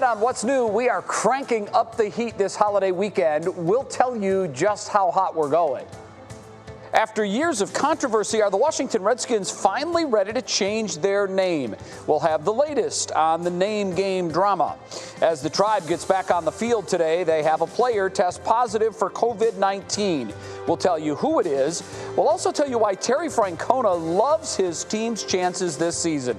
on What's New, we are cranking up the heat this holiday weekend. We'll tell you just how hot we're going. After years of controversy, are the Washington Redskins finally ready to change their name? We'll have the latest on the name game drama. As the Tribe gets back on the field today, they have a player test positive for COVID-19. We'll tell you who it is. We'll also tell you why Terry Francona loves his team's chances this season.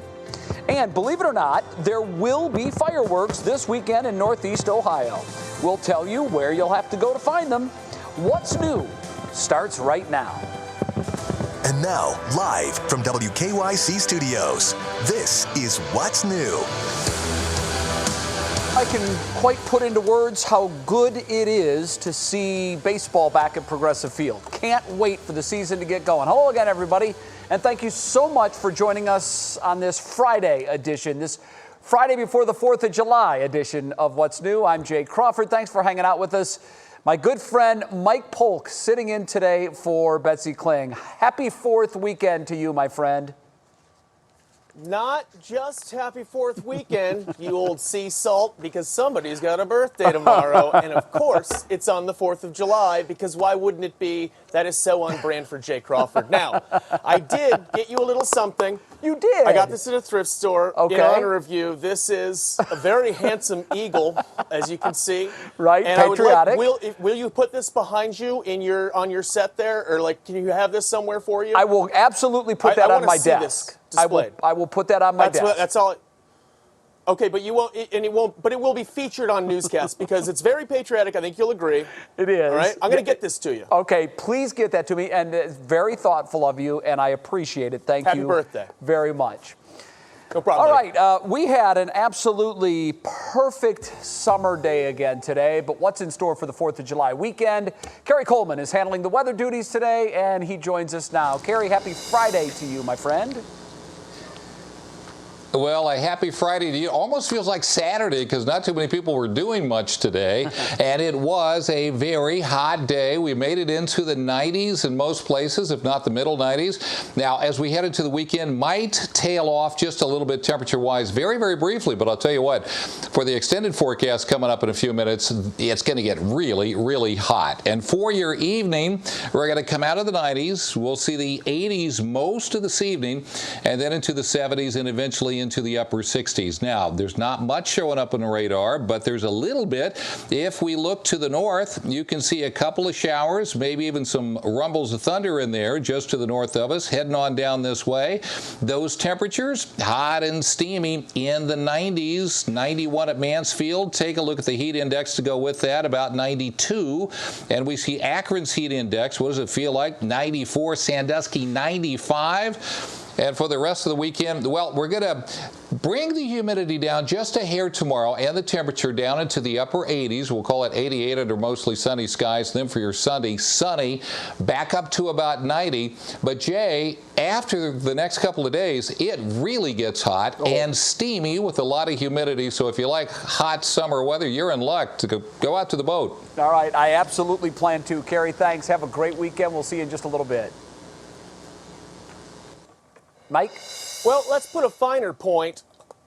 And believe it or not, there will be fireworks this weekend in Northeast Ohio. We'll tell you where you'll have to go to find them. What's New starts right now. And now, live from WKYC Studios, this is What's New. I can quite put into words how good it is to see baseball back at Progressive Field. Can't wait for the season to get going. Hello again, everybody, and thank you so much for joining us on this Friday edition, this Friday before the 4th of July edition of What's New. I'm Jay Crawford. Thanks for hanging out with us. My good friend Mike Polk sitting in today for Betsy Kling. Happy 4th weekend to you, my friend. Not just happy 4th weekend, you old sea salt, because somebody's got a birthday tomorrow. And of course, it's on the 4th of July, because why wouldn't it be? That is so on brand for Jay Crawford. Now, I did get you a little something. You did? I got this at a thrift store in honor of you. This is a very handsome eagle, as you can see. Right, and patriotic. I would like, will you put this behind you on your set there? Or like, can you have this somewhere for you? I will absolutely put that on my desk. I will put that on my desk. That's all. Okay, but you won't, and it won't. But it will be featured on newscasts because it's very patriotic. I think you'll agree. It is. All right, I'm going to get this to you. Okay, please get that to me, and it's very thoughtful of you, and I appreciate it. Thank you. Happy birthday. Very much. No problem. All right, we had an absolutely perfect summer day again today, but what's in store for the 4th of July weekend? Kerry Coleman is handling the weather duties today, and he joins us now. Kerry, happy Friday to you, my friend. Well, a happy Friday to you. Almost feels like Saturday because not too many people were doing much today. And it was a very hot day. We made it into the 90s in most places, if not the middle 90s. Now, as we head into the weekend, might tail off just a little bit temperature-wise very, very briefly. But I'll tell you what, for the extended forecast coming up in a few minutes, it's going to get really, really hot. And for your evening, we're going to come out of the 90s. We'll see the 80s most of this evening, and then into the 70s and eventually into the upper 60s. Now, there's not much showing up on the radar, but there's a little bit. If we look to the north, you can see a couple of showers, maybe even some rumbles of thunder in there just to the north of us, heading on down this way. Those temperatures, hot and steamy in the 90s, 91 at Mansfield. Take a look at the heat index to go with that, about 92. And we see Akron's heat index. What does it feel like? 94. Sandusky, 95. And for the rest of the weekend, well, we're going to bring the humidity down just a hair tomorrow and the temperature down into the upper 80s. We'll call it 88 under mostly sunny skies. Then for your Sunday, sunny, back up to about 90. But, Jay, after the next couple of days, it really gets hot and steamy with a lot of humidity. So if you like hot summer weather, you're in luck to go out to the boat. All right. I absolutely plan to. Kerry, thanks. Have a great weekend. We'll see you in just a little bit. Mike? Well, let's put a finer point.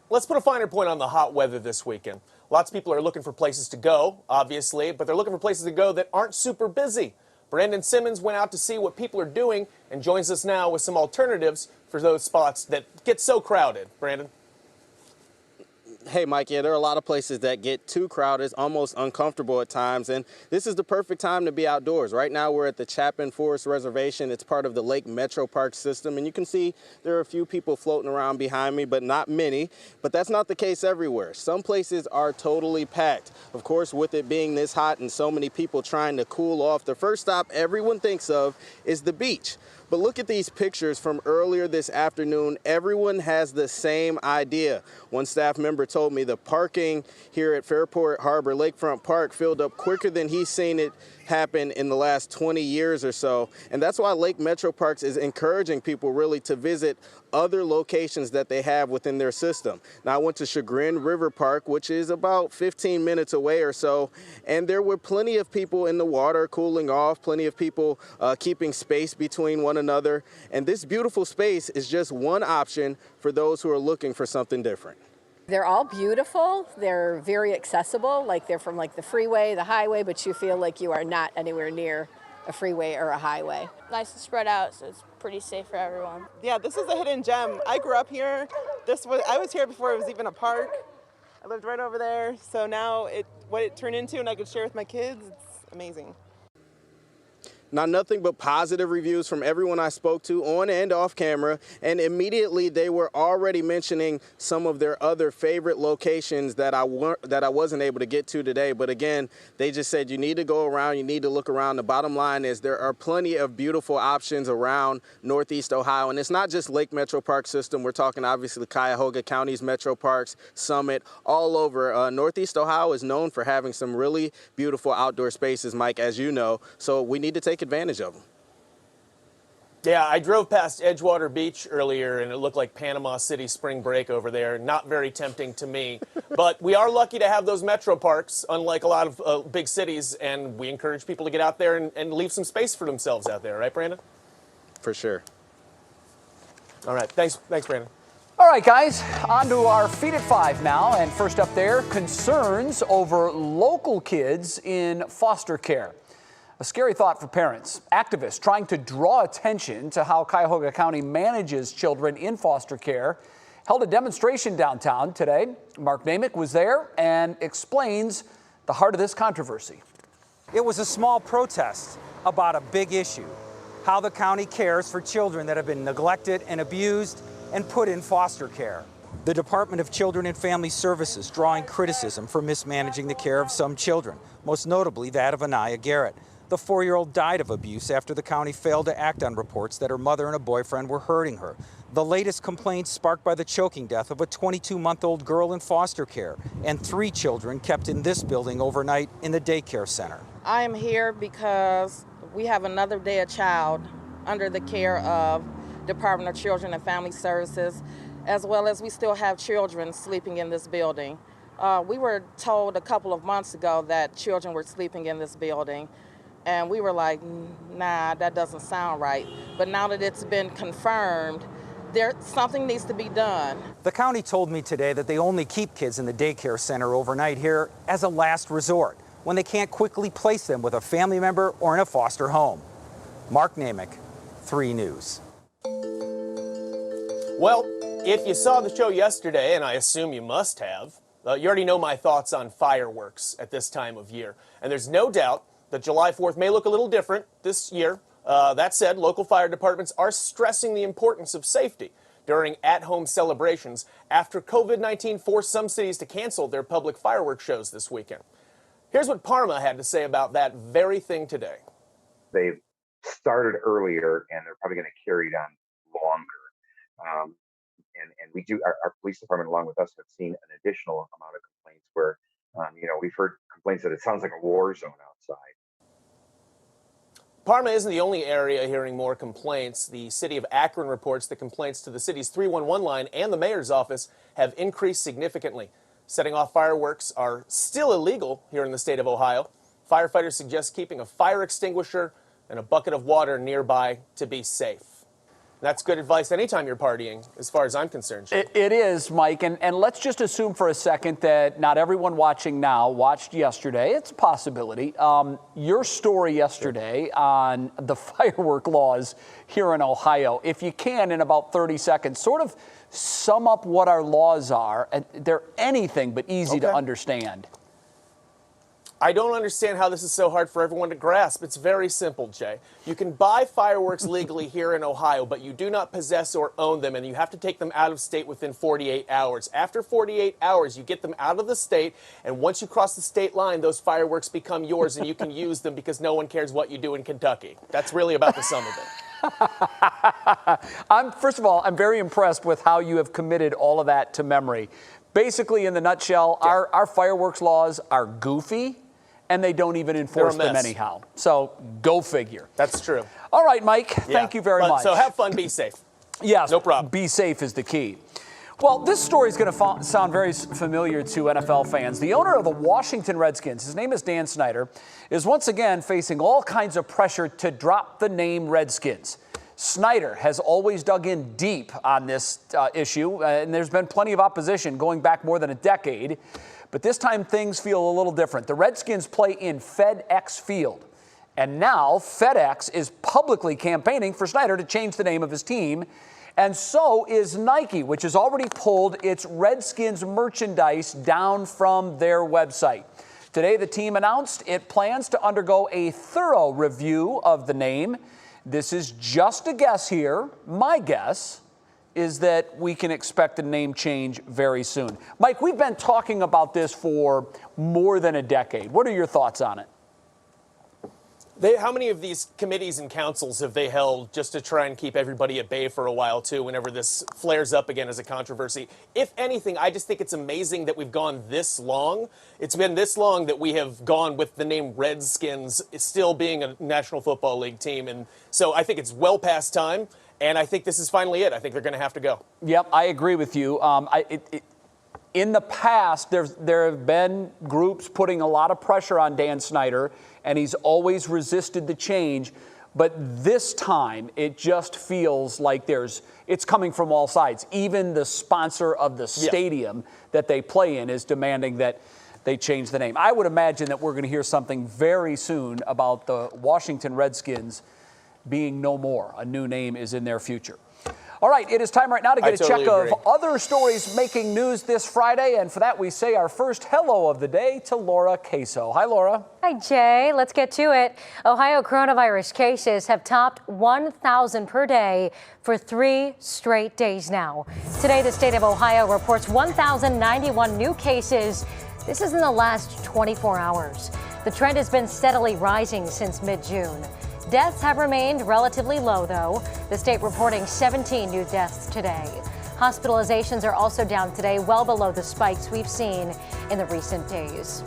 Let's put a finer point on the hot weather this weekend. Lots of people are looking for places to go, obviously, but they're looking for places to go that aren't super busy. Brandon Simmons went out to see what people are doing and joins us now with some alternatives for those spots that get so crowded. Brandon? Hey, Mike, yeah, there are a lot of places that get too crowded, almost uncomfortable at times, and this is the perfect time to be outdoors. Right now, we're at the Chapin Forest Reservation. It's part of the Lake Metro Park system, and you can see there are a few people floating around behind me, but not many. But that's not the case everywhere. Some places are totally packed. Of course, with it being this hot and so many people trying to cool off, the first stop everyone thinks of is the beach. But look at these pictures from earlier this afternoon. Everyone has the same idea. One staff member told me the parking here at Fairport Harbor Lakefront Park filled up quicker than he's seen it happen in the last 20 years or so. And that's why Lake Metro Parks is encouraging people really to visit other locations that they have within their system. Now, I went to Chagrin River Park, which is about 15 minutes away or so, and there were plenty of people in the water cooling off, plenty of people keeping space between one another. And this beautiful space is just one option for those who are looking for something different. They're all beautiful. They're very accessible, like they're from like the freeway, the highway, but you feel like you are not anywhere near a freeway or a highway. Nice and spread out, so it's pretty safe for everyone. Yeah, this is a hidden gem. I grew up here. I was here before it was even a park. I lived right over there, so now what it turned into and I could share with my kids, it's amazing. Now, nothing but positive reviews from everyone I spoke to on and off camera, and immediately they were already mentioning some of their other favorite locations that I wasn't able to get to today. But again, they just said you need to go around, you need to look around. The bottom line is there are plenty of beautiful options around Northeast Ohio, and it's not just Lake Metro Park system. We're talking obviously Cuyahoga County's Metro Parks, Summit, all over. Northeast Ohio is known for having some really beautiful outdoor spaces, Mike, as you know, so we need to take advantage of them. Yeah, I drove past Edgewater Beach earlier, and it looked like Panama City spring break over there. Not very tempting to me. But we are lucky to have those metro parks, unlike a lot of big cities, and we encourage people to get out there and leave some space for themselves out there. Right, Brandon? For sure. All right. Thanks, Brandon. All right, guys, on to our Feed at 5 now. And first up there, concerns over local kids in foster care. A scary thought for parents. Activists trying to draw attention to how Cuyahoga County manages children in foster care held a demonstration downtown today. Mark Namick was there and explains the heart of this controversy. It was a small protest about a big issue, how the county cares for children that have been neglected and abused and put in foster care. The Department of Children and Family Services drawing criticism for mismanaging the care of some children, most notably that of Anaya Garrett. The 4-year-old died of abuse after the county failed to act on reports that her mother and a boyfriend were hurting her. The latest complaints sparked by the choking death of a 22-month-old girl in foster care and 3 children kept in this building overnight in the daycare center. I am here because we have another dead child under the care of Department of Children and Family Services, as well as we still have children sleeping in this building. We were told a couple of months ago that children were sleeping in this building. And we were like, nah, that doesn't sound right. But now that it's been confirmed, something needs to be done. The county told me today that they only keep kids in the daycare center overnight here as a last resort, when they can't quickly place them with a family member or in a foster home. Mark Namick, 3 News. Well, if you saw the show yesterday, and I assume you must have, you already know my thoughts on fireworks at this time of year. And there's no doubt that July 4th may look a little different this year. That said, local fire departments are stressing the importance of safety during at-home celebrations after COVID-19 forced some cities to cancel their public fireworks shows this weekend. Here's what Parma had to say about that very thing today. They've started earlier, and they're probably going to carry it on longer. And we do, our police department, along with us, have seen an additional amount of complaints where, we've heard complaints that it sounds like a war zone outside. Parma isn't the only area hearing more complaints. The city of Akron reports that complaints to the city's 311 line and the mayor's office have increased significantly. Setting off fireworks are still illegal here in the state of Ohio. Firefighters suggest keeping a fire extinguisher and a bucket of water nearby to be safe. That's good advice anytime you're partying, as far as I'm concerned. It is, Mike, and let's just assume for a second that not everyone watching now watched yesterday. It's a possibility. Your story yesterday on the firework laws here in Ohio, if you can, in about 30 seconds, sort of sum up what our laws are. And they're anything but easy to understand. I don't understand how this is so hard for everyone to grasp. It's very simple, Jay. You can buy fireworks legally here in Ohio, but you do not possess or own them, and you have to take them out of state within 48 hours. After 48 hours, you get them out of the state, and once you cross the state line, those fireworks become yours, and you can use them because no one cares what you do in Kentucky. That's really about the sum of it. First of all, I'm very impressed with how you have committed all of that to memory. Basically, in the nutshell, our fireworks laws are goofy, and they don't even enforce them anyhow. So go figure. That's true. All right, Mike, thank you very much. So have fun, be safe. Yes, no problem. Be safe is the key. Well, this story is going to sound very familiar to NFL fans. The owner of the Washington Redskins, his name is Dan Snyder, is once again facing all kinds of pressure to drop the name Redskins. Snyder has always dug in deep on this issue, and there's been plenty of opposition going back more than a decade. But this time things feel a little different. The Redskins play in FedEx Field, and now FedEx is publicly campaigning for Snyder to change the name of his team. And so is Nike, which has already pulled its Redskins merchandise down from their website. Today, the team announced it plans to undergo a thorough review of the name. This is just a guess here. My guess is that we can expect a name change very soon. Mike, we've been talking about this for more than a decade. What are your thoughts on it? How many of these committees and councils have they held just to try and keep everybody at bay for a while, too, whenever this flares up again as a controversy? If anything, I just think it's amazing that we've gone this long. It's been this long that we have gone with the name Redskins still being a National Football League team. And so I think it's well past time, and I think this is finally it. I think they're going to have to go. Yep, I agree with you. In the past, there have been groups putting a lot of pressure on Dan Snyder, and he's always resisted the change. But this time, it just feels like it's coming from all sides. Even the sponsor of the stadium that they play in is demanding that they change the name. I would imagine that we're going to hear something very soon about the Washington Redskins being no more. A new name is in their future. All right, it is time right now to get a check of other stories making news this Friday. And for that, we say our first hello of the day to Laura Queso. Hi, Laura. Hi, Jay. Let's get to it. Ohio coronavirus cases have topped 1,000 per day for 3 straight days now. Today, the state of Ohio reports 1,091 new cases. This is in the last 24 hours. The trend has been steadily rising since mid-June. Deaths have remained relatively low, though. The state reporting 17 new deaths today. Hospitalizations are also down today, well below the spikes we've seen in the recent days.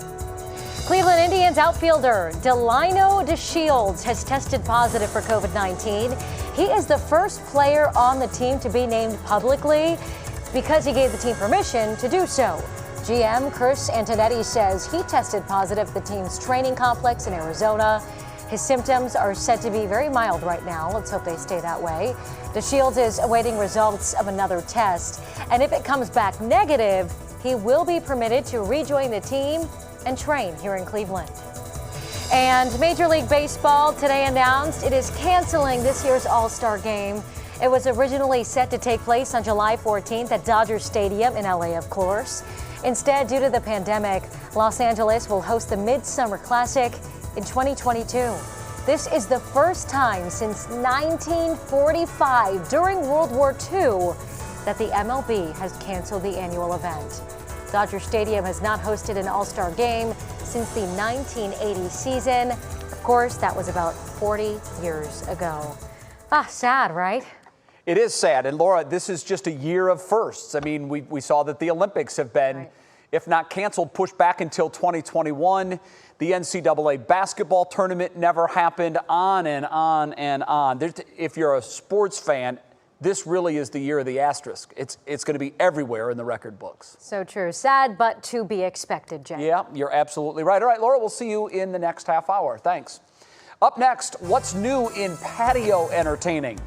Cleveland Indians outfielder Delino DeShields has tested positive for COVID-19. He is the first player on the team to be named publicly because he gave the team permission to do so. GM Chris Antonetti says he tested positive at the team's training complex in Arizona. His symptoms are said to be very mild right now. Let's hope they stay that way. DeShields is awaiting results of another test. And if it comes back negative, he will be permitted to rejoin the team and train here in Cleveland. And Major League Baseball today announced it is canceling this year's All-Star Game. It was originally set to take place on July 14th at Dodger Stadium in LA, of course. Instead, due to the pandemic, Los Angeles will host the Midsummer Classic in 2022. This is the first time since 1945 during World War II that the MLB has canceled the annual event. Dodger Stadium has not hosted an All-Star game since the 1980 season. Of course, that was about 40 years ago. Sad, right? It is sad. And Laura, this is just a year of firsts. I mean, we saw that the Olympics have been, if not canceled, pushed back until 2021. The NCAA basketball tournament never happened, on and on and on. If you're a sports fan, this really is the year of the asterisk. It's going to be everywhere in the record books. So true. Sad, but to be expected, Jen. Yeah, you're absolutely right. All right, Laura, we'll see you in the next half hour. Thanks. Up next, what's new in patio entertaining?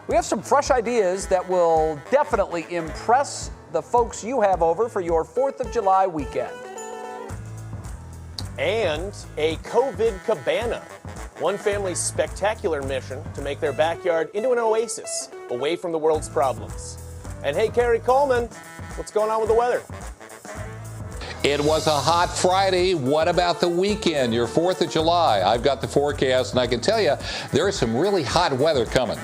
We have some fresh ideas that will definitely impress the folks you have over for your 4th of July weekend. And a COVID cabana. One family's spectacular mission to make their backyard into an oasis away from the world's problems. And hey, Carrie Coleman, what's going on with the weather? It was a hot Friday. What about the weekend, your 4th of July? I've got the forecast, and I can tell you there is some really hot weather coming.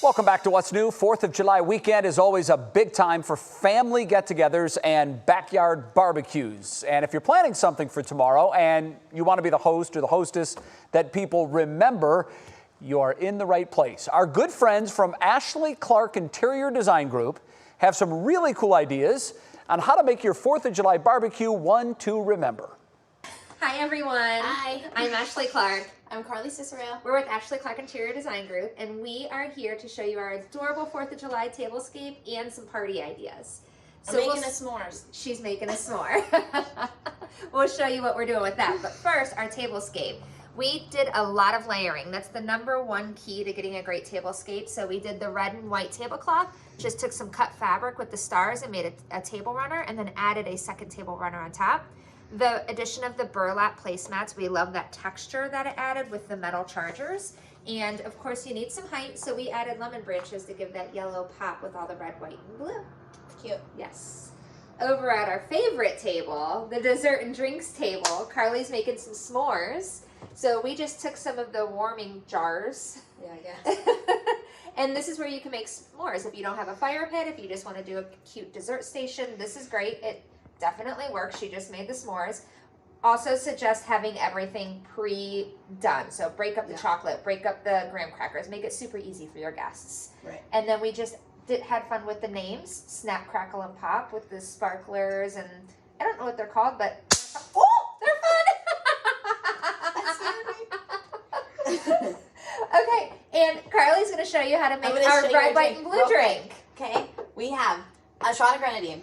Welcome back to What's New. 4th of July weekend is always a big time for family get-togethers and backyard barbecues. And if you're planning something for tomorrow and you want to be the host or the hostess that people remember, you are in the right place. Our good friends from Ashley Clark Interior Design Group have some really cool ideas on how to make your 4th of July barbecue one to remember. Hi everyone. Hi. I'm Ashley Clark. I'm Carly Cicero. We're with Ashley Clark Interior Design Group, and we are here to show you our adorable 4th of July tablescape and some party ideas. So making us s'mores. She's making a s'more. We'll show you what we're doing with that. But first, our tablescape. We did a lot of layering. That's the #1 key to getting a great tablescape. So we did the red and white tablecloth, just took some cut fabric with the stars and made a table runner, and then added a second table runner on top. The addition of the burlap placemats, we love that texture that it added with the metal chargers. And of course you need some height, so we added lemon branches to give that yellow pop with all the red, white, and blue. Cute. Yes. Over at our favorite table, the dessert and drinks table, Carly's making some s'mores. So we just took some of the warming jars. Yeah, I guess. And this is where you can make s'mores. If you don't have a fire pit, if you just want to do a cute dessert station, this is great. It definitely works. She just made the s'mores. Also suggest having everything pre-done. So break up the chocolate, break up the graham crackers, make it super easy for your guests. Right. And then we just had fun with the names, Snap, Crackle, and Pop, with the sparklers, and I don't know what they're called, but they're fun. Okay, and Carly's going to show you how to make our red, white, and blue drink. Okay, we have a shot of grenadine.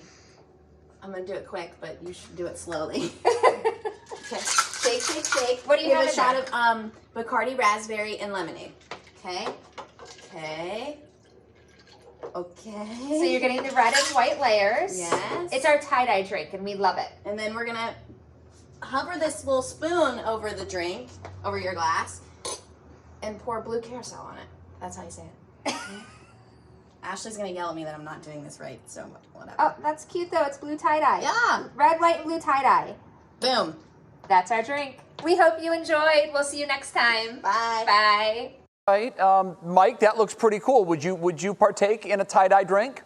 I'm going to do it quick, but you should do it slowly. Okay. Shake, shake, shake. What do you have? A shot of Bacardi raspberry and lemonade. Okay. Okay. Okay. So you're getting the red and white layers. Yes. It's our tie-dye drink, and we love it. And then we're going to hover this little spoon over the drink, over your glass, and pour blue carousel on it. That's how you say it. Ashley's going to yell at me that I'm not doing this right, so whatever. Oh, that's cute, though. It's blue tie-dye. Yeah. Red, white, and blue tie-dye. Boom. That's our drink. We hope you enjoyed. We'll see you next time. Bye. Bye. Right, Mike, that looks pretty cool. Would you partake in a tie-dye drink?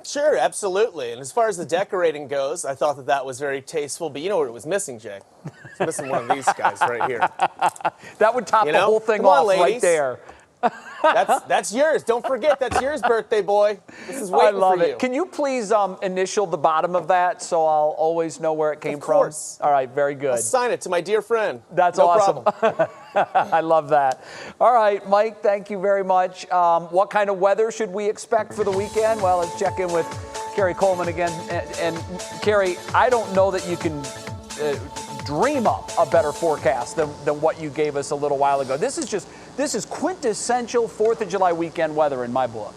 Sure, absolutely. And as far as the decorating goes, I thought that was very tasteful. But you know what it was missing, Jay? It's missing one of these guys right here. That would top the whole thing Come on, off ladies. right there. That's yours. Don't forget, that's yours, birthday boy. This is waiting I love for it. you. Can you please initial the bottom of that so I'll always know where it came from? Of course. All right, very good. I'll sign it to my dear friend. That's no awesome. problem. I love that. All right, Mike, thank you very much. What kind of weather should we expect for the weekend? Well, let's check in with Carrie Coleman again. And Carrie, I don't know that you can dream up a better forecast than what you gave us a little while ago. This is quintessential 4th of July weekend weather in my book.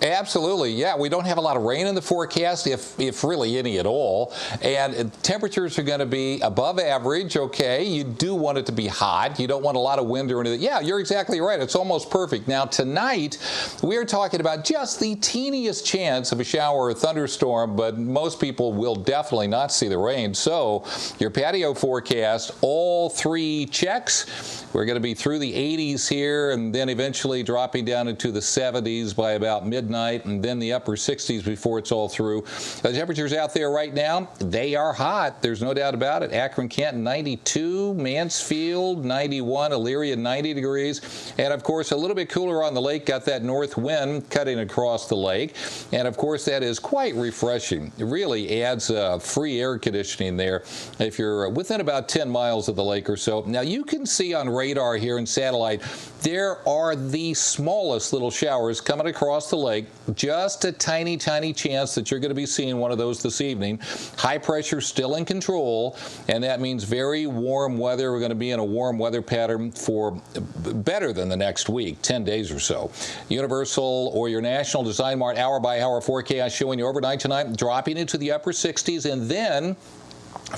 Absolutely, yeah. We don't have a lot of rain in the forecast, if really any at all. And temperatures are going to be above average, okay? You do want it to be hot. You don't want a lot of wind or anything. Yeah, you're exactly right. It's almost perfect. Now, tonight, we're talking about just the teeniest chance of a shower or thunderstorm, but most people will definitely not see the rain. So, your patio forecast, all 3 checks. We're going to be through the 80s here and then eventually dropping down into the 70s by about midnight and then the upper 60s before it's all through. The temperatures out there right now, they are hot. There's no doubt about it. Akron, Canton, 92. Mansfield, 91. Elyria, 90 degrees. And, of course, a little bit cooler on the lake. Got that north wind cutting across the lake. And, of course, that is quite refreshing. It really adds free air conditioning there if you're within about 10 miles of the lake or so. Now, you can see on radar here in satellite, there are the smallest little showers coming across the lake. Just a tiny, tiny chance that you're going to be seeing one of those this evening. High pressure still in control, and that means very warm weather. We're going to be in a warm weather pattern for better than the next week, 10 days or so. Universal or your National Design Mart hour-by-hour forecast showing you overnight tonight dropping into the upper 60s, and then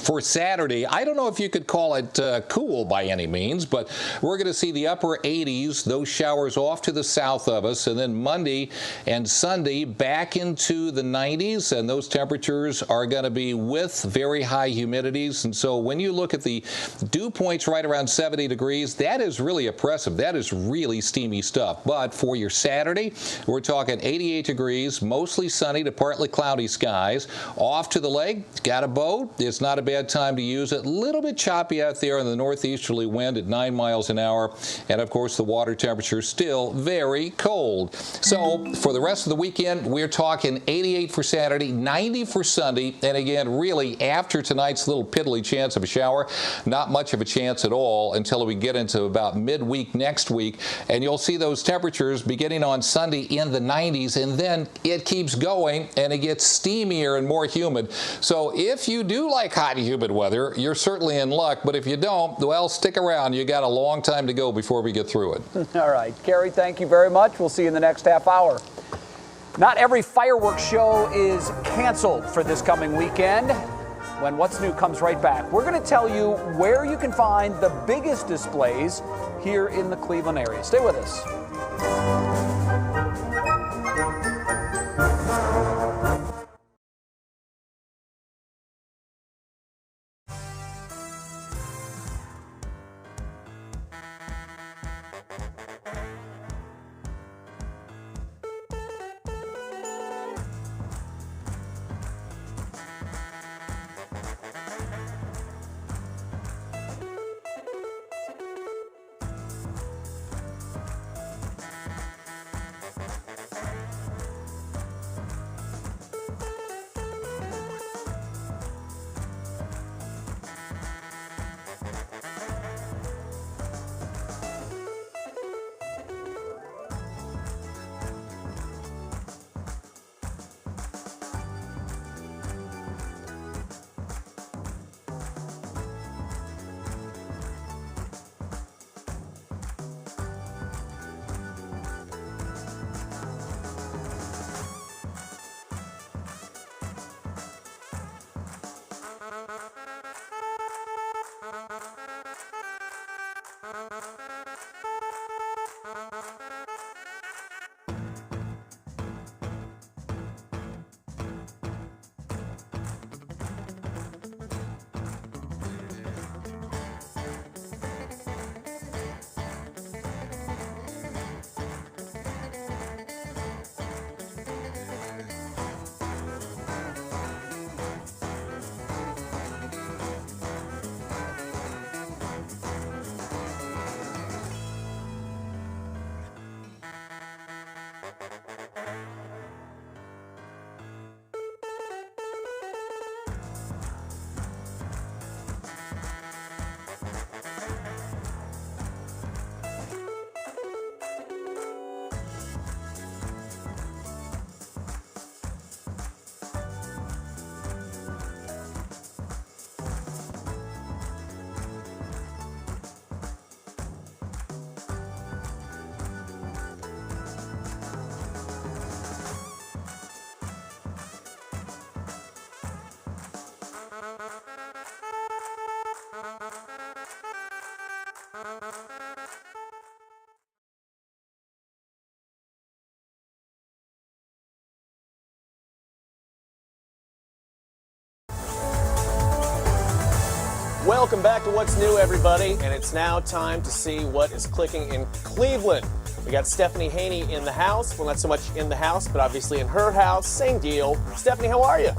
for Saturday, I don't know if you could call it cool by any means, but we're going to see the upper 80s, those showers off to the south of us, and then Monday and Sunday back into the 90s, and those temperatures are going to be with very high humidities. And so when you look at the dew points right around 70 degrees, that is really oppressive. That is really steamy stuff. But for your Saturday, we're talking 88 degrees, mostly sunny to partly cloudy skies. Off to the lake, got a boat. It's not a bad time to use it. A little bit choppy out there in the northeasterly wind at 9 miles an hour. And, of course, the water temperature is still very cold. So for the rest of the weekend, we're talking 88 for Saturday, 90 for Sunday. And, again, really after tonight's little piddly chance of a shower, not much of a chance at all until we get into about midweek next week. And you'll see those temperatures beginning on Sunday in the 90s. And then it keeps going and it gets steamier and more humid. So if you do like hot and humid weather, you're certainly in luck. But if you don't, well, stick around. You got a long time to go before we get through it. All right. Gary, thank you very much. We'll see you in the next half hour. Not every fireworks show is canceled for this coming weekend. When What's New comes right back, we're going to tell you where you can find the biggest displays here in the Cleveland area. Stay with us. Welcome back to What's New, everybody, and it's now time to see what is clicking in Cleveland. We got Stephanie Haney in the house. Well, not so much in the house, but obviously in her house. Same deal. Stephanie, how are you?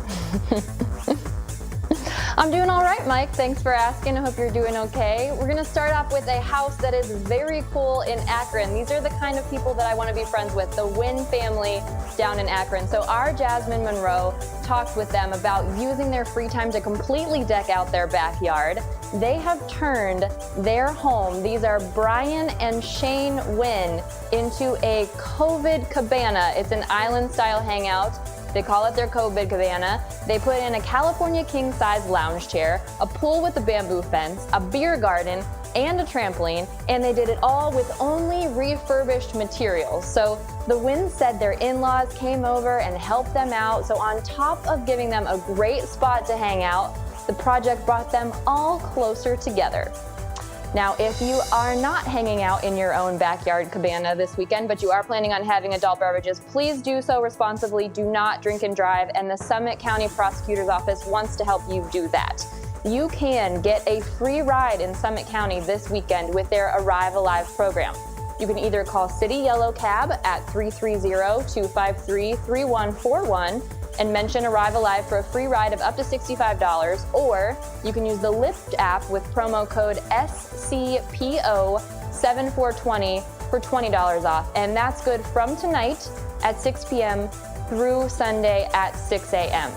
I'm doing all right, Mike. Thanks for asking. I hope you're doing okay. We're going to start off with a house that is very cool in Akron. These are the kind of people that I want to be friends with, the Wynn family down in Akron. So our Jasmine Monroe talked with them about using their free time to completely deck out their backyard. They have turned their home, these are Brian and Shane Wynn, into a COVID cabana. It's an island-style hangout. They call it their COVID cabana. They put in a California king-size lounge chair, a pool with a bamboo fence, a beer garden, and a trampoline, and they did it all with only refurbished materials. So the Wynns said their in-laws came over and helped them out. So on top of giving them a great spot to hang out, the project brought them all closer together. Now, if you are not hanging out in your own backyard cabana this weekend, but you are planning on having adult beverages, please do so responsibly. Do not drink and drive, and the Summit County Prosecutor's Office wants to help you do that. You can get a free ride in Summit County this weekend with their Arrive Alive program. You can either call City Yellow Cab at 330-253-3141 and mention Arrive Alive for a free ride of up to $65, or you can use the Lyft app with promo code SCPO7420 for $20 off. And that's good from tonight at 6 p.m. through Sunday at 6 a.m.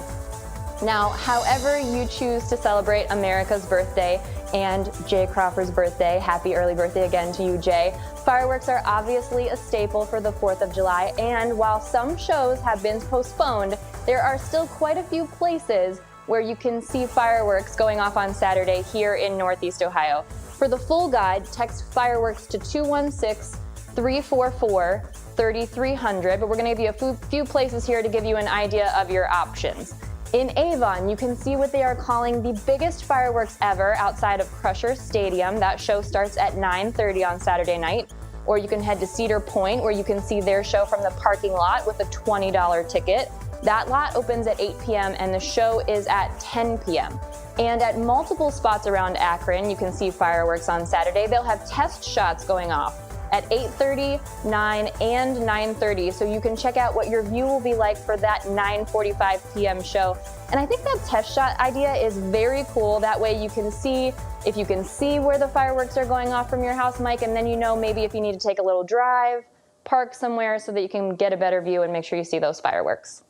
Now, however you choose to celebrate America's birthday and Jay Crawford's birthday, happy early birthday again to you, Jay. Fireworks are obviously a staple for the 4th of July, and while some shows have been postponed, there are still quite a few places where you can see fireworks going off on Saturday here in Northeast Ohio. For the full guide, text fireworks to 216-344-3300, but we're going to give you a few places here to give you an idea of your options. In Avon, you can see what they are calling the biggest fireworks ever outside of Crusher Stadium. That show starts at 9:30 on Saturday night. Or you can head to Cedar Point, where you can see their show from the parking lot with a $20 ticket. That lot opens at 8 p.m. and the show is at 10 p.m. And at multiple spots around Akron, you can see fireworks on Saturday. They'll have test shots going off at 8:30, 9, and 9:30, so you can check out what your view will be like for that 9:45 p.m. show. And I think that test shot idea is very cool. That way you can see, if you can see where the fireworks are going off from your house, Mike, and then you know maybe if you need to take a little drive, park somewhere so that you can get a better view and make sure you see those fireworks.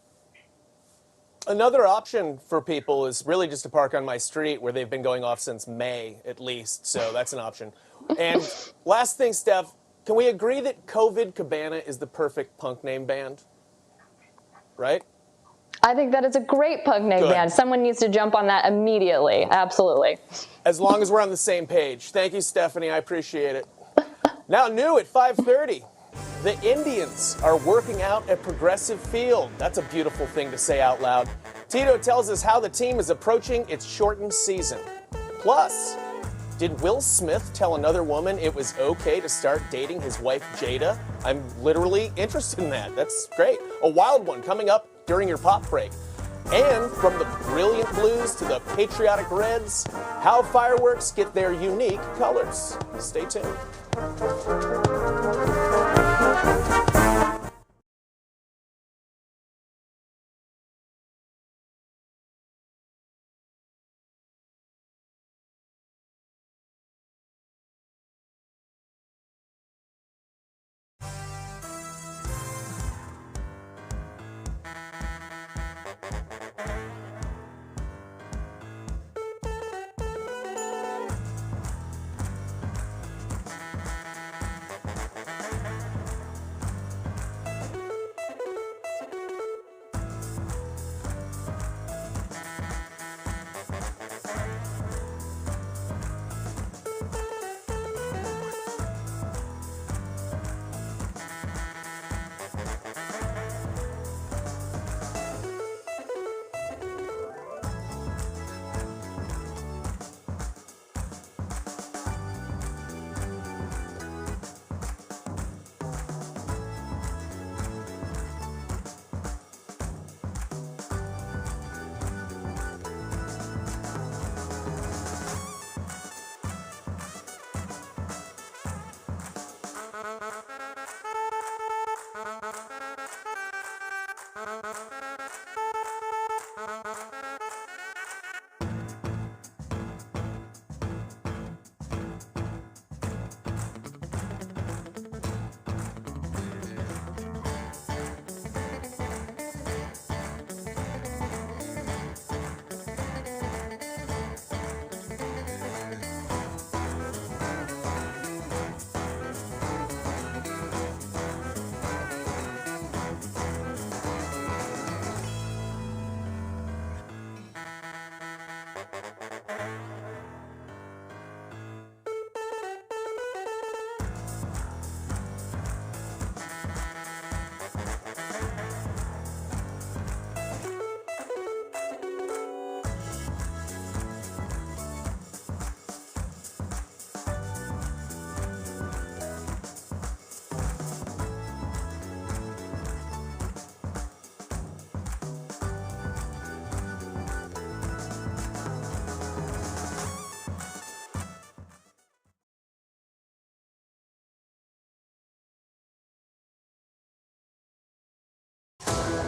Another option for people is really just to park on my street, where they've been going off since May at least, so that's an option. And last thing, Steph, can we agree that COVID Cabana is the perfect punk name band? Right? I think that is a great punk name band. Someone needs to jump on that immediately. Absolutely. As long as we're on the same page. Thank you, Stephanie. I appreciate it. Now new at 5:30. The Indians are working out at Progressive Field. That's a beautiful thing to say out loud. Tito tells us how the team is approaching its shortened season. Plus, did Will Smith tell another woman it was okay to start dating his wife, Jada? I'm literally interested in that. That's great. A wild one coming up during your pop break. And from the brilliant blues to the patriotic reds, how fireworks get their unique colors. Stay tuned.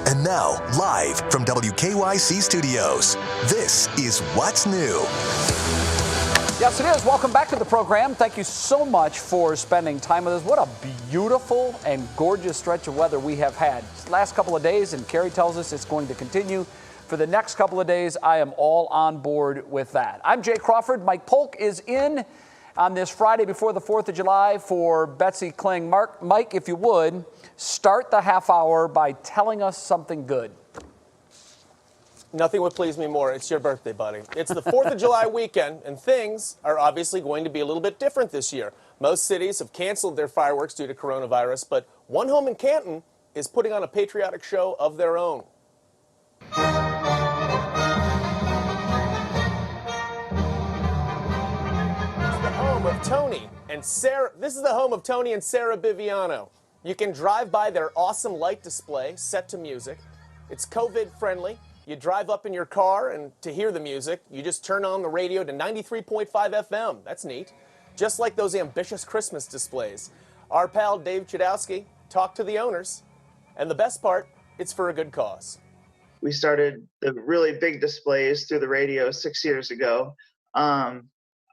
And now, live from WKYC Studios, this is What's New. Yes, it is. Welcome back to the program. Thank you so much for spending time with us. What a beautiful and gorgeous stretch of weather we have had. Last couple of days, and Carrie tells us it's going to continue for the next couple of days. I am all on board with that. I'm Jay Crawford. Mike Polk is in on this Friday before the 4th of July for Betsy Kling. Mike, if you would, start the half hour by telling us something good. Nothing would please me more. It's your birthday, buddy. It's the 4th of July weekend, and things are obviously going to be a little bit different this year. Most cities have canceled their fireworks due to coronavirus, but one home in Canton is putting on a patriotic show of their own. Tony and Sarah. This is the home of Tony and Sarah Biviano. You can drive by their awesome light display set to music. It's COVID friendly. You drive up in your car, and to hear the music, you just turn on the radio to 93.5 FM. That's neat. Just like those ambitious Christmas displays. Our pal Dave Chudowski talked to the owners, and the best part, it's for a good cause. We started the really big displays through the radio 6 years ago.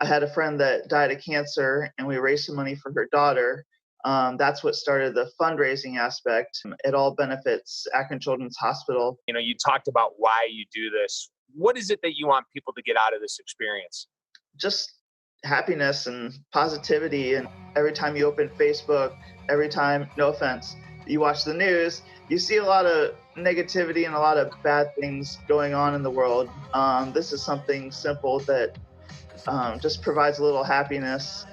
I had a friend that died of cancer, and we raised some money for her daughter. That's what started the fundraising aspect. It all benefits Akron Children's Hospital. You know, you talked about why you do this. What is it that you want people to get out of this experience? Just happiness and positivity. And every time you open Facebook, every time, no offense, you watch the news, you see a lot of negativity and a lot of bad things going on in the world. This is something simple that just provides a little happiness.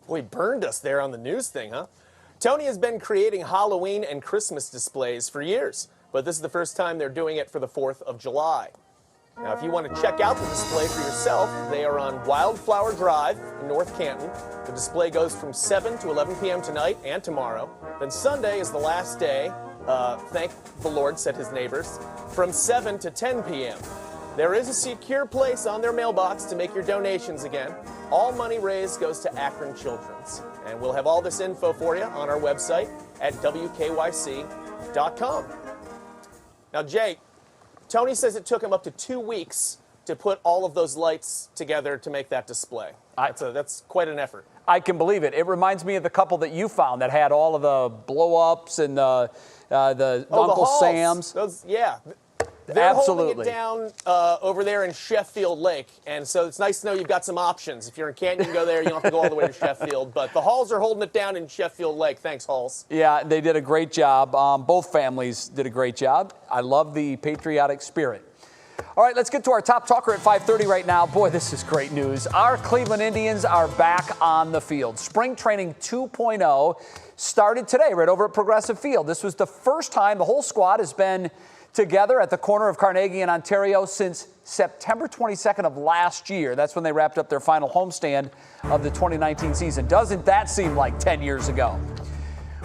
Boy, burned us there on the news thing, huh? Tony has been creating Halloween and Christmas displays for years, but this is the first time they're doing it for the 4th of July. Now, if you want to check out the display for yourself, they are on Wildflower Drive in North Canton. The display goes from 7 to 11 p.m. tonight and tomorrow. Then Sunday is the last day, thank the Lord, said his neighbors, from 7 to 10 p.m. There is a secure place on their mailbox to make your donations again. All money raised goes to Akron Children's. And we'll have all this info for you on our website at WKYC.com. Now, Jay, Tony says it took him up to 2 weeks to put all of those lights together to make that display. That's quite an effort. I can believe it. It reminds me of the couple that you found that had all of the blow-ups and the Uncle Sam's. Yeah. They're Absolutely. holding it down over there in Sheffield Lake, and so it's nice to know you've got some options. If you're in Canton, you can go there. You don't have to go all the way to Sheffield, but the Halls are holding it down in Sheffield Lake. Thanks, Halls. Yeah, they did a great job. Both families did a great job. I love the patriotic spirit. All right, let's get to our top talker at 5:30 right now. Boy, this is great news. Our Cleveland Indians are back on the field. Spring Training 2.0 started today right over at Progressive Field. This was the first time the whole squad has been together at the corner of Carnegie and Ontario since September 22nd of last year. That's when they wrapped up their final homestand of the 2019 season. Doesn't that seem like 10 years ago?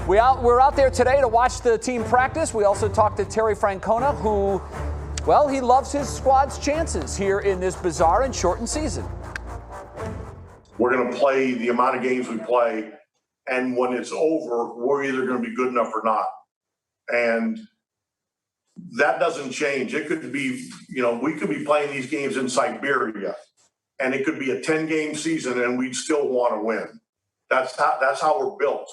We're out there today to watch the team practice. We also talked to Terry Francona, who, well, he loves his squad's chances here in this bizarre and shortened season. We're going to play the amount of games we play, and when it's over, we're either going to be good enough or not. And that doesn't change. It could be, we could be playing these games in Siberia, and it could be a 10-game season, and we'd still want to win. That's how we're built.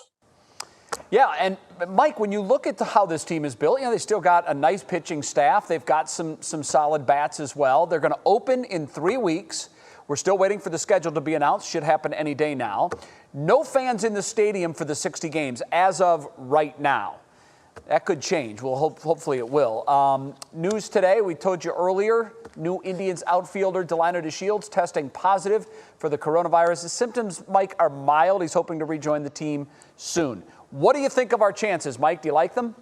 Yeah, and Mike, when you look at how this team is built, they still got a nice pitching staff. They've got some solid bats as well. They're going to open in 3 weeks. We're still waiting for the schedule to be announced. Should happen any day now. No fans in the stadium for the 60 games as of right now. That could change. Well, hopefully it will. News today, we told you earlier, new Indians outfielder Delino DeShields testing positive for the coronavirus. The symptoms, Mike, are mild. He's hoping to rejoin the team soon. What do you think of our chances, Mike? Do you like them?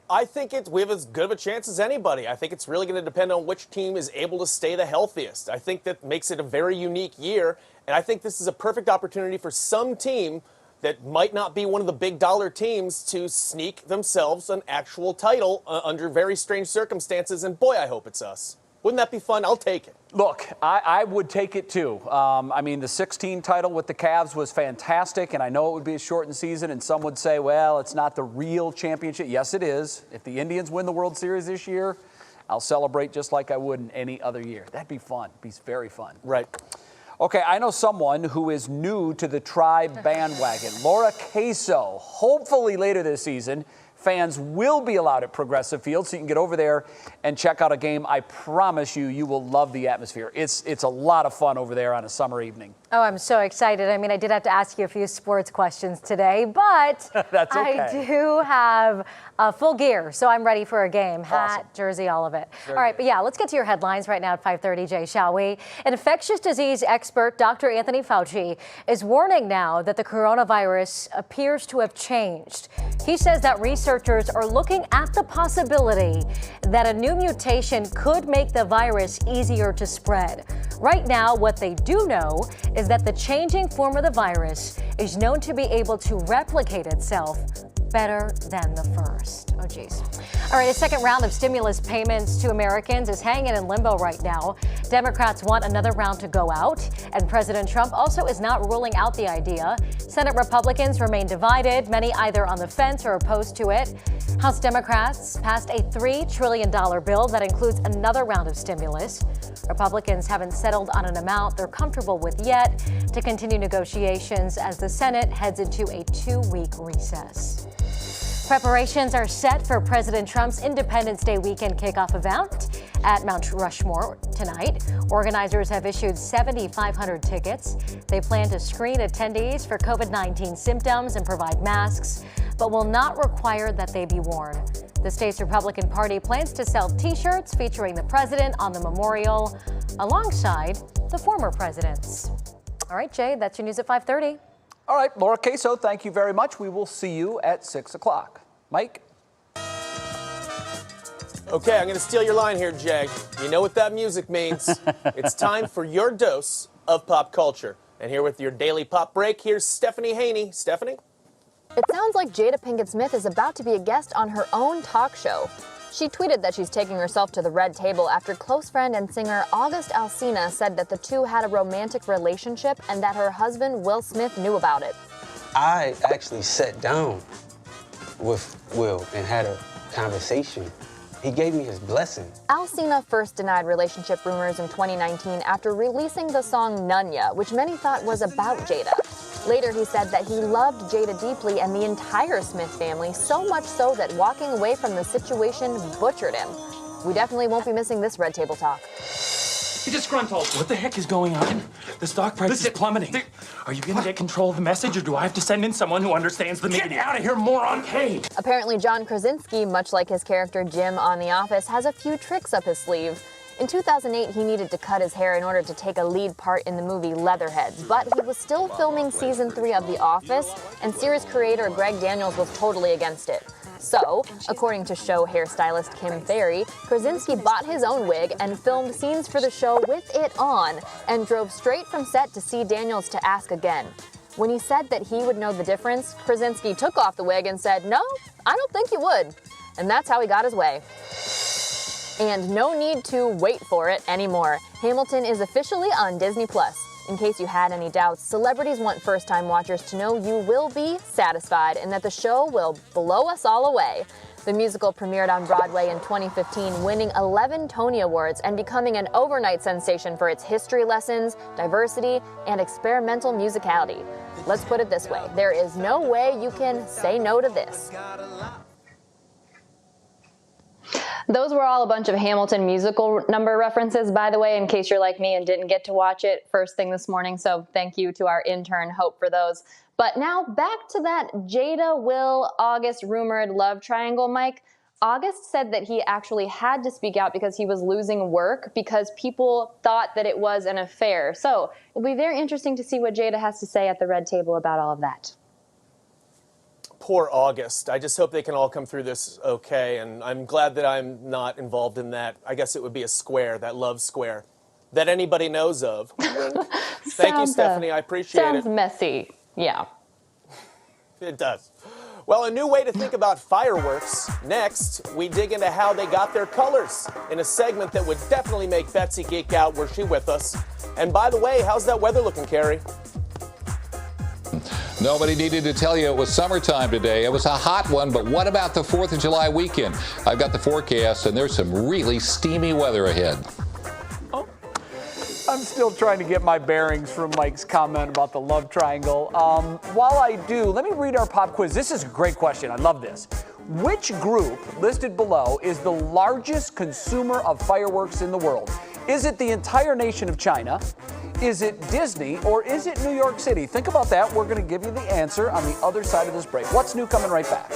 I think we have as good of a chance as anybody. I think it's really going to depend on which team is able to stay the healthiest. I think that makes it a very unique year, and I think this is a perfect opportunity for some team that might not be one of the big dollar teams to sneak themselves an actual title under very strange circumstances. And boy, I hope it's us. Wouldn't that be fun? I'll take it. Look, I would take it too. I mean, the 16 title with the Cavs was fantastic, and I know it would be a shortened season, and some would say, well, it's not the real championship. Yes, it is. If the Indians win the World Series this year, I'll celebrate just like I would in any other year. That'd be fun. It'd be very fun. Right. Okay, I know someone who is new to the Tribe bandwagon, Laura Queso. Hopefully later this season, fans will be allowed at Progressive Field, so you can get over there and check out a game. I promise you, you will love the atmosphere. It's a lot of fun over there on a summer evening. Oh, I'm so excited. I mean, I did have to ask you a few sports questions today, but That's okay. I do have full gear, so I'm ready for a game. Hat, jersey, all of it. Very all right, good. but yeah, let's get to your headlines right now at 5:30, Jay, shall we? An infectious disease expert, Dr. Anthony Fauci, is warning now that the coronavirus appears to have changed. He says that researchers are looking at the possibility that a new mutation could make the virus easier to spread. Right now, what they do know is that the changing form of the virus is known to be able to replicate itself better than the first. Oh, geez. All right, a second round of stimulus payments to Americans is hanging in limbo right now. Democrats want another round to go out, and President Trump also is not ruling out the idea. Senate Republicans remain divided, many either on the fence or opposed to it. House Democrats passed a $3 trillion bill that includes another round of stimulus. Republicans haven't settled on an amount they're comfortable with yet to continue negotiations as the Senate heads into a 2-week recess. Preparations are set for President Trump's Independence Day weekend kickoff event at Mount Rushmore tonight. Organizers have issued 7,500 tickets. They plan to screen attendees for COVID-19 symptoms and provide masks, but will not require that they be worn. The state's Republican Party plans to sell T-shirts featuring the president on the memorial alongside the former presidents. All right, Jay, that's your news at 5:30. All right, Laura Queso, thank you very much. We will see you at 6 o'clock. Mike? Okay, I'm going to steal your line here, Jag. You know what that music means. It's time for your dose of pop culture. And here with your daily pop break, here's Stephanie Haney. Stephanie? It sounds like Jada Pinkett Smith is about to be a guest on her own talk show. She tweeted that she's taking herself to the red table after close friend and singer August Alsina said that the two had a romantic relationship and that her husband, Will Smith, knew about it. I actually sat down with Will and had a conversation. He gave me his blessing. Alsina first denied relationship rumors in 2019 after releasing the song Nunya, which many thought was about Jada. Later, he said that he loved Jada deeply and the entire Smith family, so much so that walking away from the situation butchered him. We definitely won't be missing this red table talk. Disgruntled. What the heck is going on? The stock price is plummeting. Are you going to get control of the message, or do I have to send in someone who understands the media? Get out of here, moron! Hey! Apparently, John Krasinski, much like his character Jim on The Office, has a few tricks up his sleeve. In 2008, he needed to cut his hair in order to take a lead part in the movie Leatherheads, but he was still filming season 3 of The Office, and series creator Greg Daniels was totally against it. So, according to show hairstylist Kim Ferry, Krasinski bought his own wig and filmed scenes for the show with it on, and drove straight from set to see Daniels to ask again. When he said that he would know the difference, Krasinski took off the wig and said, "No, I don't think you would." And that's how he got his way. And no need to wait for it anymore. Hamilton is officially on Disney+. In case you had any doubts, celebrities want first-time watchers to know you will be satisfied and that the show will blow us all away. The musical premiered on Broadway in 2015, winning 11 Tony Awards and becoming an overnight sensation for its history lessons, diversity, and experimental musicality. Let's put it this way, there is no way you can say no to this. Those were all a bunch of Hamilton musical number references, by the way, in case you're like me and didn't get to watch it first thing this morning. So thank you to our intern, Hope, for those. But now back to that Jada, Will, August rumored love triangle, Mike. August said that he actually had to speak out because he was losing work because people thought that it was an affair. So it'll be very interesting to see what Jada has to say at the red table about all of that. Poor August. I just hope they can all come through this okay, and I'm glad that I'm not involved in that. I guess it would be a square, that love square, that anybody knows of. Thank you, Stephanie. I appreciate it. Sounds messy. Yeah. It does. Well, a new way to think about fireworks. Next, we dig into how they got their colors in a segment that would definitely make Betsy geek out were she with us. And by the way, how's that weather looking, Carrie? Nobody needed to tell you it was summertime today. It was a hot one, but what about the 4th of July weekend? I've got the forecast, and there's some really steamy weather ahead. I'm still trying to get my bearings from Mike's comment about the love triangle. While I do, let me read our pop quiz. This is a great question. I love this. Which group listed below is the largest consumer of fireworks in the world? Is it the entire nation of China? Is it Disney, or is it New York City? Think about that. We're going to give you the answer on the other side of this break. What's new? Coming right back.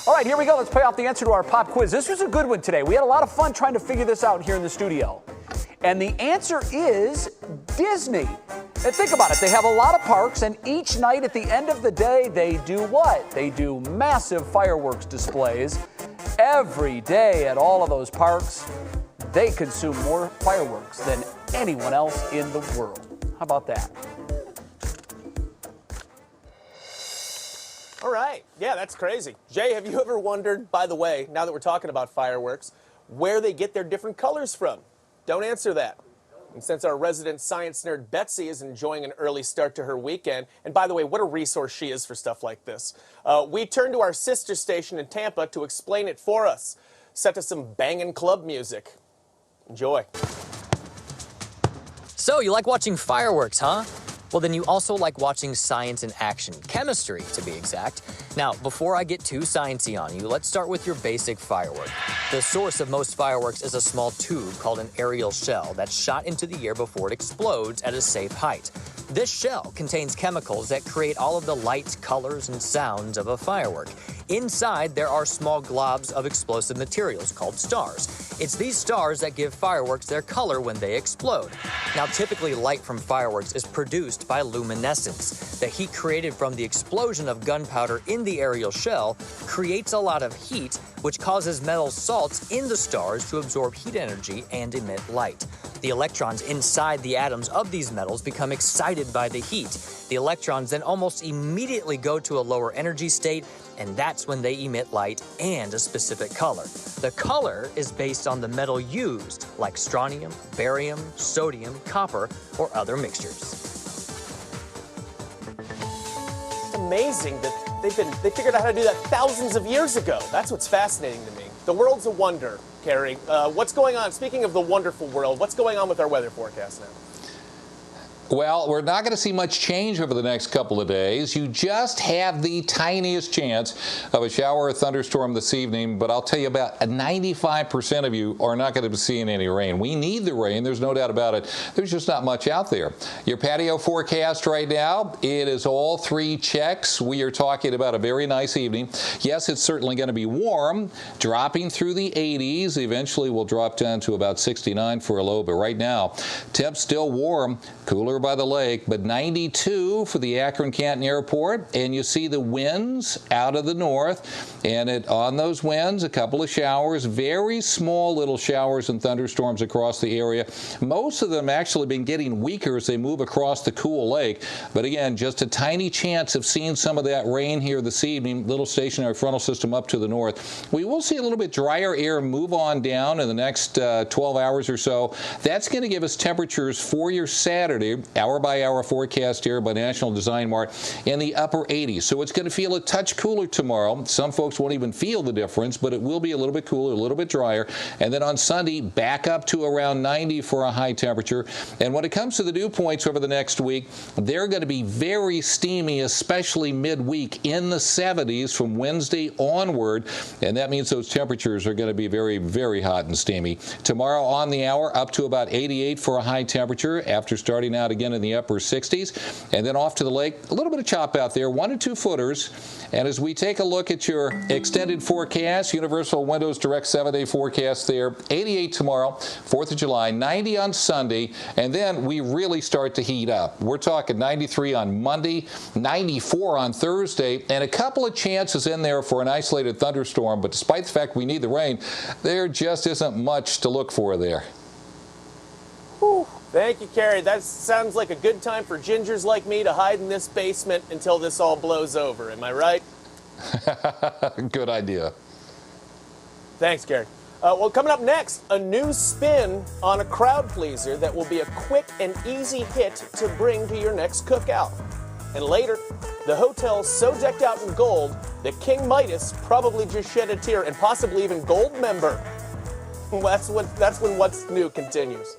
All right, here we go. Let's play off the answer to our pop quiz. This was a good one today. We had a lot of fun trying to figure this out here in the studio. And the answer is Disney. And think about it. They have a lot of parks, and each night at the end of the day, they do what? They do massive fireworks displays. Every day at all of those parks, they consume more fireworks than anyone else in the world. How about that? All right. Yeah, that's crazy. Jay, have you ever wondered, by the way, now that we're talking about fireworks, where they get their different colors from? Don't answer that. And since our resident science nerd Betsy is enjoying an early start to her weekend, and by the way, what a resource she is for stuff like this, we turn to our sister station in Tampa to explain it for us. Set to some bangin' club music. Enjoy. So, you like watching fireworks, huh? Well, then you also like watching science in action, chemistry to be exact. Now, before I get too sciencey on you, let's start with your basic firework. The source of most fireworks is a small tube called an aerial shell that's shot into the air before it explodes at a safe height. This shell contains chemicals that create all of the lights, colors, and sounds of a firework. Inside, there are small globs of explosive materials called stars. It's these stars that give fireworks their color when they explode. Now, typically light from fireworks is produced by luminescence. The heat created from the explosion of gunpowder in the aerial shell creates a lot of heat, which causes metal salts in the stars to absorb heat energy and emit light. The electrons inside the atoms of these metals become excited by the heat. The electrons then almost immediately go to a lower energy state, and that's when they emit light and a specific color. The color is based on the metal used, like strontium, barium, sodium, copper, or other mixtures. It's amazing that they figured out how to do that thousands of years ago. That's what's fascinating to me. The world's a wonder, Carrie. What's going on? Speaking of the wonderful world, what's going on with our weather forecast now? Well, we're not going to see much change over the next couple of days. You just have the tiniest chance of a shower or thunderstorm this evening, but I'll tell you about 95% of you are not going to be seeing any rain. We need the rain. There's no doubt about it. There's just not much out there. Your patio forecast right now, it is all 3 checks. We are talking about a very nice evening. Yes, it's certainly going to be warm, dropping through the 80s. Eventually, we'll drop down to about 69 for a low, but right now, temps still warm, cooler by the lake, but 92 for the Akron-Canton Airport, and you see the winds out of the north, and on those winds, a couple of showers, very small little showers and thunderstorms across the area. Most of them actually been getting weaker as they move across the cool lake, but again, just a tiny chance of seeing some of that rain here this evening. Little stationary frontal system up to the north. We will see a little bit drier air move on down in the next 12 hours or so. That's going to give us temperatures for your Saturday, hour-by-hour forecast here by National Design Mart, in the upper 80s. So it's going to feel a touch cooler tomorrow. Some folks won't even feel the difference, but it will be a little bit cooler, a little bit drier. And then on Sunday, back up to around 90 for a high temperature. And when it comes to the dew points over the next week, they're going to be very steamy, especially midweek, in the 70s from Wednesday onward. And that means those temperatures are going to be very, very hot and steamy. Tomorrow on the hour, up to about 88 for a high temperature after starting out again in the upper 60s. And then off to the lake, a little bit of chop out there, 1 to 2 footers. And as we take a look at your extended forecast, Universal Windows Direct 7-day forecast there, 88 tomorrow, 4th of July, 90 on Sunday, and then we really start to heat up. We're talking 93 on Monday, 94 on Thursday, and a couple of chances in there for an isolated thunderstorm, but despite the fact we need the rain, there just isn't much to look for there. Whew. Thank you, Carrie. That sounds like a good time for gingers like me to hide in this basement until this all blows over. Am I right? Good idea. Thanks, Carrie. Well, coming up next, a new spin on a crowd pleaser that will be a quick and easy hit to bring to your next cookout. And later, the hotel's so decked out in gold that King Midas probably just shed a tear, and possibly even gold member. That's when What's New continues.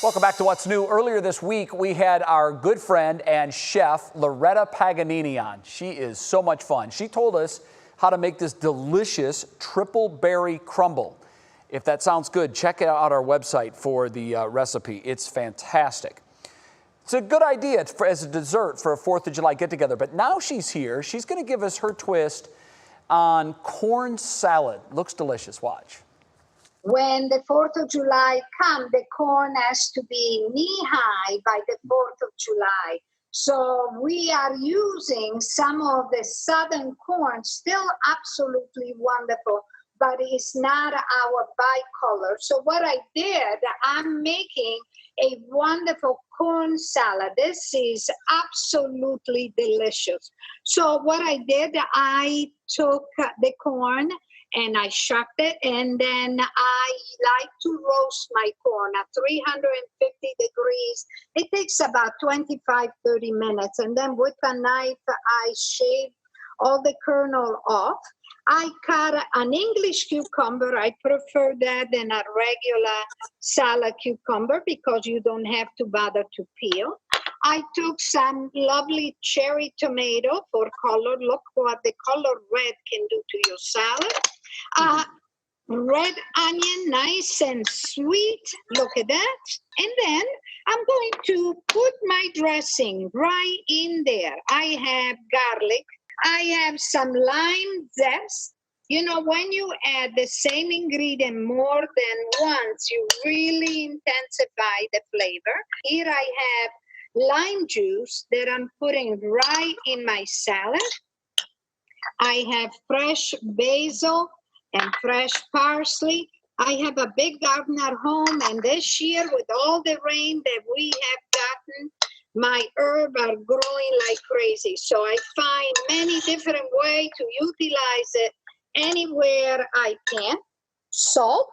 Welcome back to What's New. Earlier this week, we had our good friend and chef, Loretta Paganini, on. She is so much fun. She told us how to make this delicious triple berry crumble. If that sounds good, check out our website for the recipe. It's fantastic. It's a good idea as a dessert for a 4th of July get-together. But now she's here. She's going to give us her twist on corn salad. Looks delicious. Watch. When the 4th of July comes, the corn has to be knee-high by the 4th of July. So we are using some of the southern corn, still absolutely wonderful, but it's not our bicolor. So what I did, I'm making a wonderful corn salad. This is absolutely delicious. So what I did, I took the corn and I shucked it, and then I like to roast my corn at 350 degrees. It takes about 25-30 minutes, and then with a knife, I shave all the kernel off. I cut an English cucumber. I prefer that than a regular salad cucumber because you don't have to bother to peel. I took some lovely cherry tomato for color. Look what the color red can do to your salad. Red onion, nice and sweet. Look at that. And then I'm going to put my dressing right in there. I have garlic. I have some lime zest. You know, when you add the same ingredient more than once, you really intensify the flavor. Here I have lime juice that I'm putting right in my salad. I have fresh basil and fresh parsley. I have a big garden at home, and this year with all the rain that we have gotten, my herbs are growing like crazy. So I find many different ways to utilize it anywhere I can. Salt,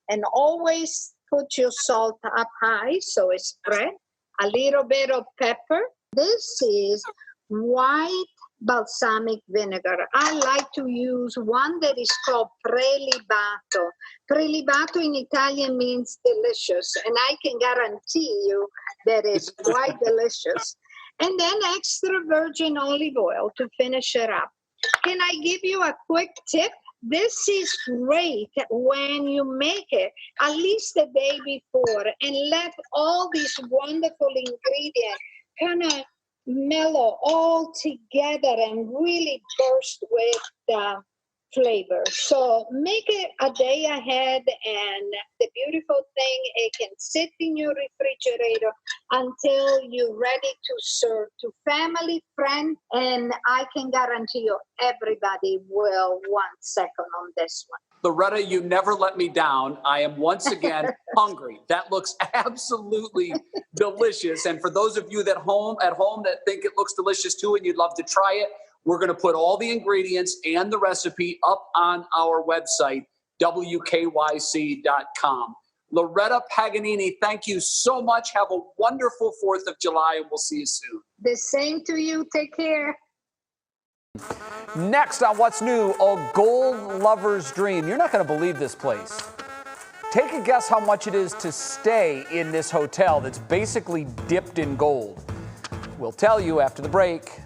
and always put your salt up high so it's spread. A little bit of pepper. This is white balsamic vinegar. I like to use one that is called prelibato. Prelibato in Italian means delicious, and I can guarantee you that it's quite delicious. And then extra virgin olive oil to finish it up. Can I give you a quick tip? This is great when you make it at least the day before and let all these wonderful ingredients kind of mellow all together and really burst with the flavor. So make it a day ahead, and the beautiful thing, it can sit in your refrigerator until you're ready to serve to family, friends, and I can guarantee you everybody will want second on this one. Loretta, you never let me down. I am once again hungry. That looks absolutely delicious. And for those of you at home that think it looks delicious too and you'd love to try it, we're going to put all the ingredients and the recipe up on our website, WKYC.com. Loretta Paganini, thank you so much. Have a wonderful 4th of July, and we'll see you soon. The same to you. Take care. Next on What's New, a gold lover's dream. You're not going to believe this place. Take a guess how much it is to stay in this hotel that's basically dipped in gold. We'll tell you after the break.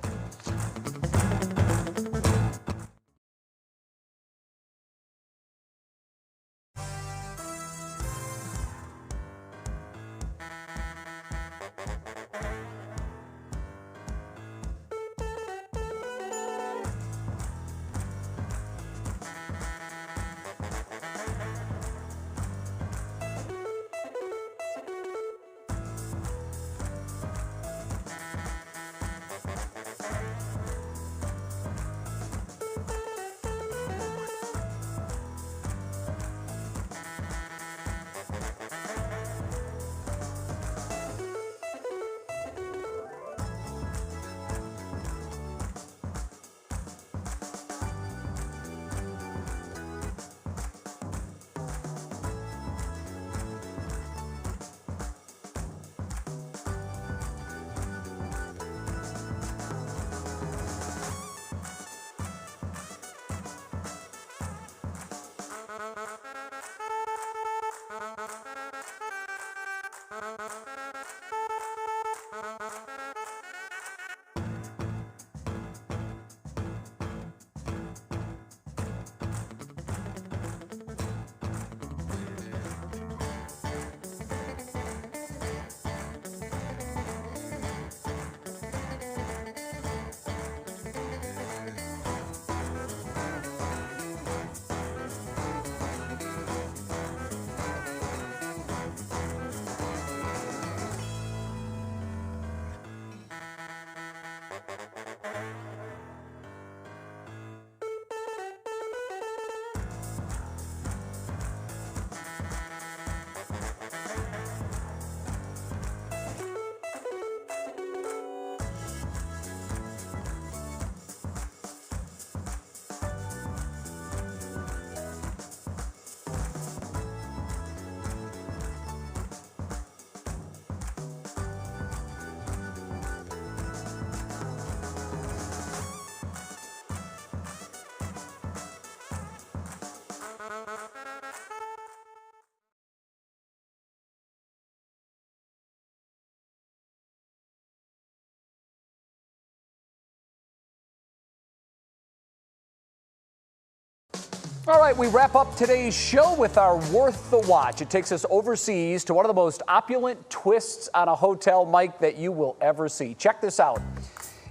All right, we wrap up today's show with our Worth the Watch. It takes us overseas to one of the most opulent twists on a hotel, Mike, that you will ever see. Check this out.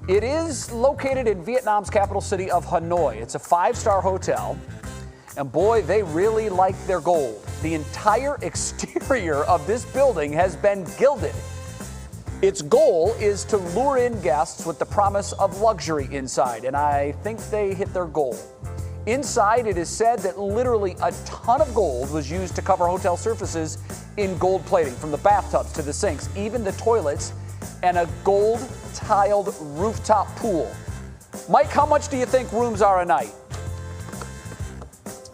It is located in Vietnam's capital city of Hanoi. It's a 5-star hotel, and boy, they really like their gold. The entire exterior of this building has been gilded. Its goal is to lure in guests with the promise of luxury inside, and I think they hit their goal. Inside, it is said that literally a ton of gold was used to cover hotel surfaces in gold plating, from the bathtubs to the sinks, even the toilets, and a gold-tiled rooftop pool. Mike, how much do you think rooms are a night?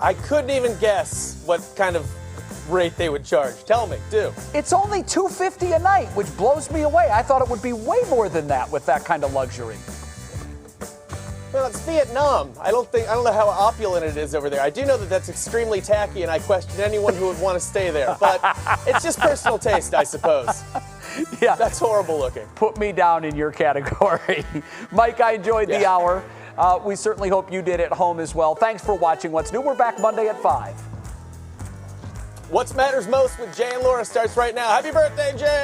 I couldn't even guess what kind of rate they would charge. Tell me, do. It's only $250 a night, which blows me away. I thought it would be way more than that with that kind of luxury. Well, it's Vietnam. I don't know how opulent it is over there. I do know that that's extremely tacky, and I question anyone who would want to stay there. But it's just personal taste, I suppose. Yeah. That's horrible looking. Put me down in your category. Mike, I enjoyed the hour. We certainly hope you did at home as well. Thanks for watching What's New. We're back Monday at 5. What Matters Most with Jay and Laura starts right now. Happy birthday, Jay!